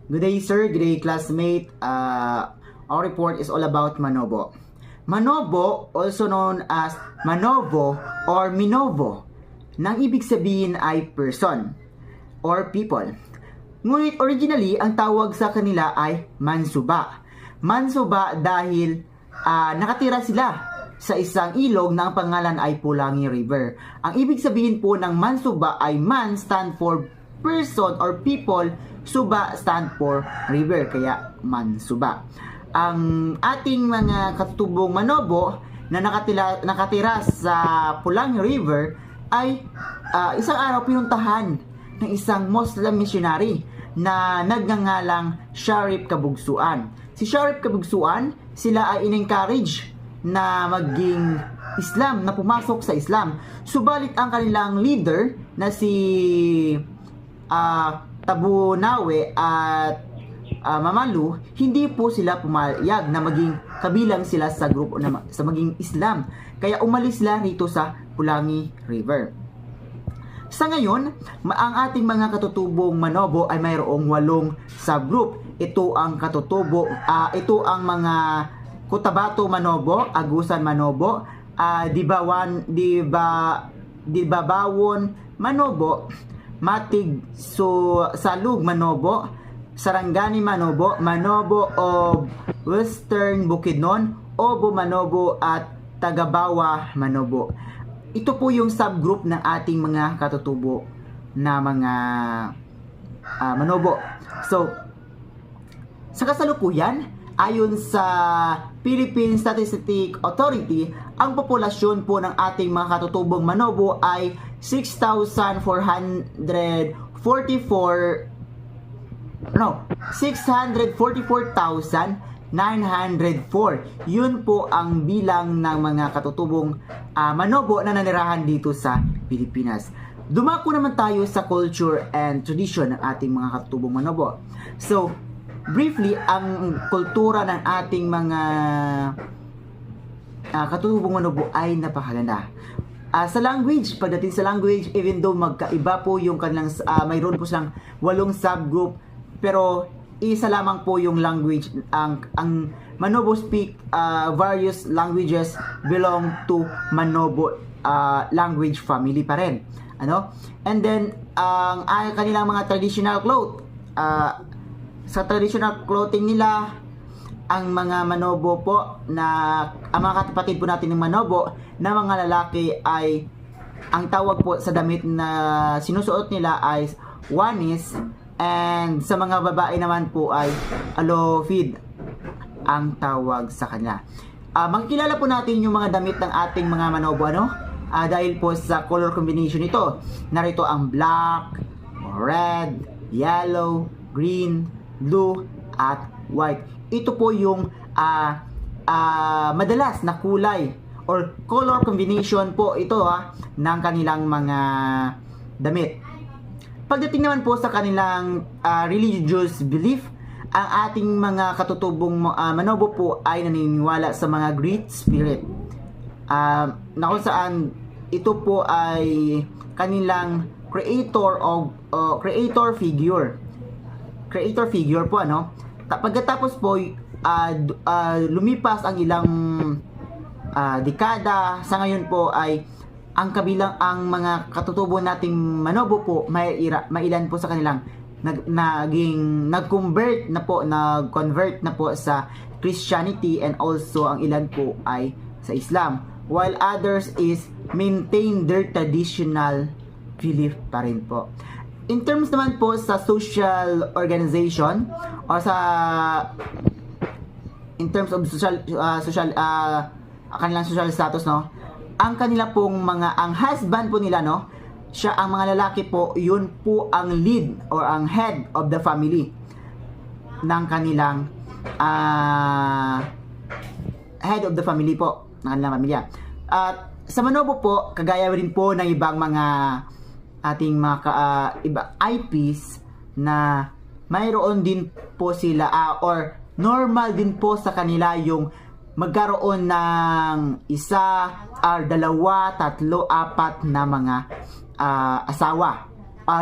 Good day, sir. Good day, classmate. Our report is all about Manobo. Manobo, also known as Manovo or Minovo, nang ibig sabihin ay person or people. Ngunit originally, ang tawag sa kanila ay Mansuba. Mansuba dahil nakatira sila sa isang ilog na ang pangalan ay Pulangi River. Ang ibig sabihin po ng Mansuba ay man stand for person or people, Suba stand for river, kaya Mansuba. Ang ating mga katutubong Manobo na nakatira sa Pulangi River ay isang araw pinuntahan ng isang Muslim missionary na nagngangalang Sharif Kabugsuan. Si Sharif Kabugsuan, sila ay in-encourage na maging Islam, na pumasok sa Islam. Subalit ang kanilang leader na si Tabu Nawe at Mamalu, hindi po sila pumayag na maging kabilang sila sa grupo na sa maging Islam. Kaya umalis sila rito sa Pulangi River. Sa ngayon, ang ating mga katutubong Manobo ay mayroong 8 subgroup. Ito ang katutubo, ito ang mga Cotabato Manobo, Agusan Manobo, Dibabawon Manobo, Matig Salug Manobo, Sarangani Manobo, Manobo of Western Bukidnon, Obo Manobo at Tagabawa Manobo. Ito po yung subgroup ng ating mga katutubo na mga Manobo. So, sa kasalukuyan, ayon sa Philippine Statistics Authority, ang populasyon po ng ating mga katutubong Manobo ay 644,904. Yun po ang bilang ng mga katutubong Manobo na nanirahan dito sa Pilipinas. Dumako naman tayo sa culture and tradition ng ating mga katutubong Manobo. So, briefly, ang kultura ng ating mga katutubong Manobo ay napakaganda. Sa language, pagdating sa language, even though magkaiba po yung kanilang, mayroon po silang 8 subgroup, pero isa lamang po yung language. Ang Manobo speak various languages belong to Manobo language family pa rin. And then, ang kanilang mga traditional clothes, sa traditional clothing nila, ang mga Manobo po ang mga kapatid po natin ng Manobo na mga lalaki ay ang tawag po sa damit na sinusuot nila ay wanis, and sa mga babae naman po ay alofid ang tawag sa kanila. Makikilala po natin yung mga damit ng ating mga Manobo dahil po sa color combination ito. Narito ang black, red, yellow, green, blue at white. Ito po yung madalas na kulay or color combination po ito ng kanilang mga damit. Pagdating naman po sa kanilang religious belief, ang ating mga katutubong Manobo po ay naniniwala sa mga great spirit, na kung saan ito po ay kanilang creator figure po pagkatapos po lumipas ang ilang dekada, sa ngayon po ay ang mga katutubo nating Manobo po, mailan po sa kanilang nag-convert na po sa Christianity, and also ang ilan po ay sa Islam, while others is maintain their traditional belief pa rin po. In terms naman po sa social organization or in terms of kanilang social status, ang kanila pong ang husband po nila, siya ang mga lalaki po, yun po ang lead or ang head of the family ng kanilang head of the family po ng kanilang pamilya. At sa Manobo po, kagaya rin po ng ibang mga ating mga IPs na mayroon din po sila or normal din po sa kanila yung magkaroon ng 1, 2, 3, 4 na mga asawa.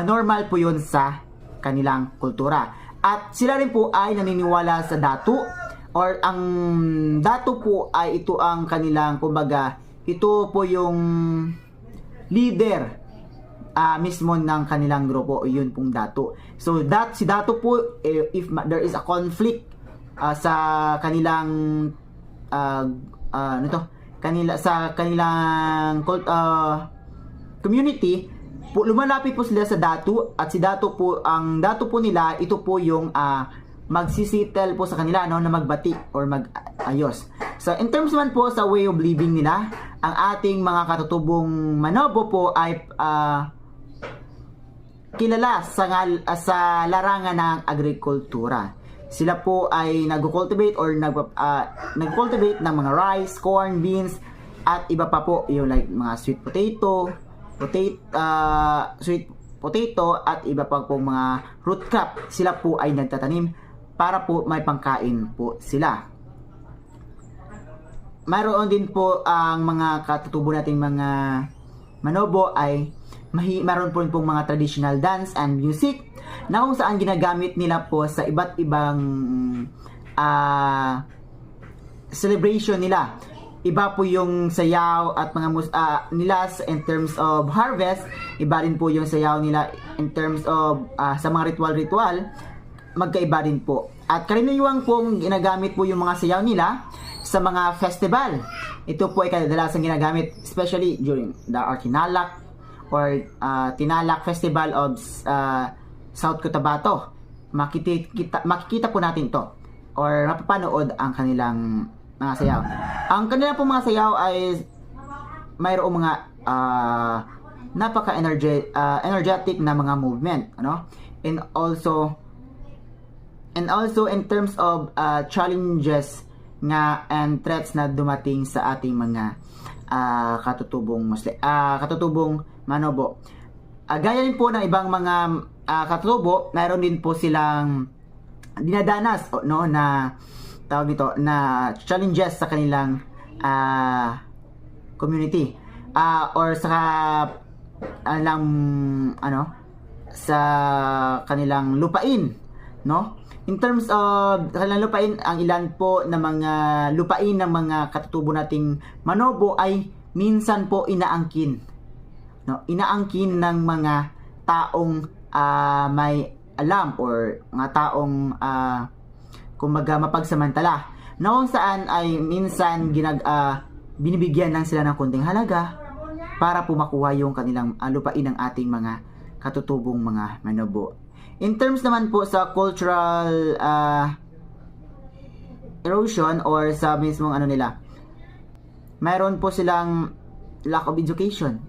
Normal po yun sa kanilang kultura. At sila rin po ay naniniwala sa datu, or ang datu po ay ito ang kanilang, kumbaga, ito po yung leader mismo ng kanilang grupo, yun pong datu. So si datu po, if there is a conflict sa kanilang sa kanilang community po, lumalapit po sila sa datu, at si datu po, ang datu po nila, ito po yung magsisitel po sa kanila, no, na magbati or magayos. So in terms man po sa way of living nila, ang ating mga katutubong Manobo po ay kilala sa larangan ng agrikultura. Sila po ay nag-cultivate or nag-cultivate ng mga rice, corn, beans, at iba pa po, yung like mga sweet potato at iba pa po mga root crop. Sila po ay nagtatanim para po may pangkain po sila. Mayroon din po ang mga katutubo nating mga Manobo ay mayroon po pong mga traditional dance and music na kung saan ginagamit nila po sa iba't ibang celebration nila. Iba po yung sayaw at mga nila in terms of harvest, iba rin po yung sayaw nila in terms of sa mga ritual, magkaiba rin po. At karaniwang pong ginagamit po yung mga sayaw nila sa mga festival. Ito po ay kadalasan ginagamit especially during the Tinalak or Tinalak Festival of South Cotabato. Makikita po natin to or mapapanood ang kanilang mga sayaw. Ang kanilang po mga sayaw ay mayroong mga napaka-energetic na mga movement, ano? And also in terms of challenges nga and threats na dumating sa ating mga katutubong Manobo. Gaya rin po ng ibang mga katutubo, mayroon din po silang dinadanas, no, na tawag dito na challenges sa kanilang community or sa sa kanilang lupain, no? In terms of kanilang lupain, ang ilan po na mga lupain ng mga katutubo nating Manobo ay minsan po inaangkin, no? Inaangkin ng mga taong may alam or mga taong kumbaga mapagsamantala, na kung saan ay minsan binibigyan lang sila ng konting halaga para po makuha yung kanilang lupain ng ating mga katutubong mga Manobo. In terms naman po sa cultural erosion or sa mismong nila, mayroon po silang lack of education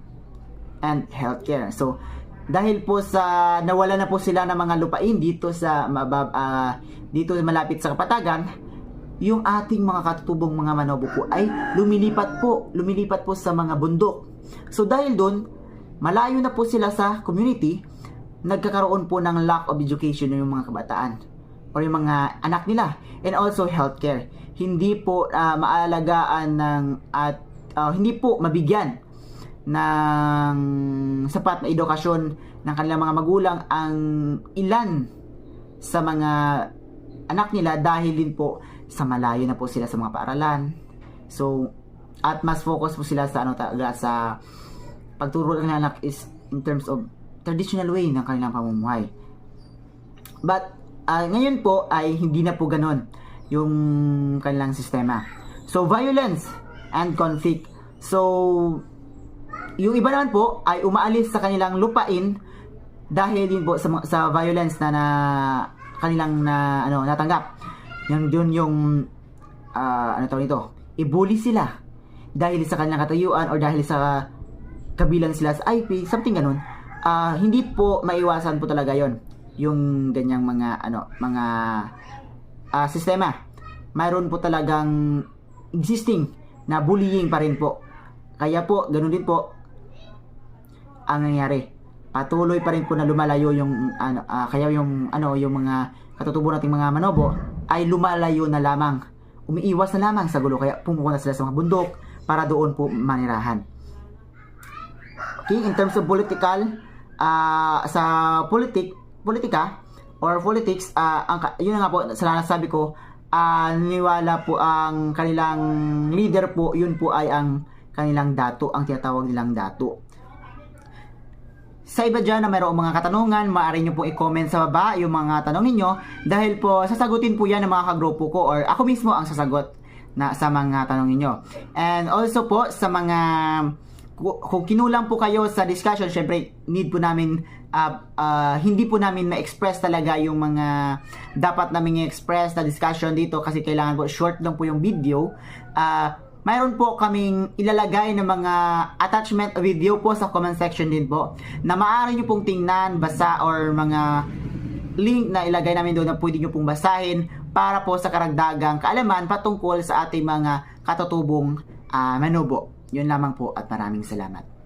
and healthcare. So dahil po sa nawala na po sila ng mga lupain dito sa dito malapit sa Kapatagan, yung ating mga katutubong mga Manobo po ay lumilipat po sa mga bundok. So dahil doon, malayo na po sila sa community, nagkakaroon po ng lack of education ng mga kabataan or yung mga anak nila, and also healthcare. Hindi po maalagaan at hindi po mabigyan ng sapat na edukasyon ng kanilang mga magulang ang ilan sa mga anak nila dahil din po sa malayo na po sila sa mga paaralan. So at mas focus po sila sa sa pagturo ng anak is in terms of traditional way ng kanilang pamumuhay. But ngayon po ay hindi na po ganon yung kanilang sistema. So violence and conflict. So yung iba naman po ay umaalis sa kanilang lupain dahil din po sa violence na kanilang natanggap. Yun yung i-bully sila dahil sa kanilang katayuan or dahil sa kabilang sila sa IP, something ganun. Hindi po maiwasan po talaga yon yung ganyang mga sistema. Mayroon po talagang existing na bullying pa rin po. Kaya po ganun din po ang nangyayari. Patuloy pa rin po na lumalayo yung kaya yung mga katutubo nating mga Manobo ay lumalayo na lamang. Umiiwas na lamang sa gulo, kaya pumupunta sila sa mga bundok para doon po manirahan. Okay, in terms of political, sa politika, or politics, yun na nga po, sa sabi ko, niniwala po ang kanilang leader po, yun po ay ang kanilang dato, ang tinatawag nilang dato. Sa iba dyan na mayroong mga katanungan, maaari nyo pong i-comment sa baba yung mga tanong ninyo dahil po sasagutin po yan ng mga kagrupo ko or ako mismo ang sasagot na sa mga tanong ninyo. And also po sa mga kung kinulang po kayo sa discussion, syempre need po namin hindi po namin ma-express talaga yung mga dapat namin i-express na discussion dito kasi kailangan po short lang po yung video. Mayroon po kaming ilalagay ng mga attachment video po sa comment section din po na maaari nyo pong tingnan, basa or mga link na ilagay namin doon na pwede nyo pong basahin para po sa karagdagang kaalaman patungkol sa ating mga katutubong manubo. Yun lamang po at maraming salamat.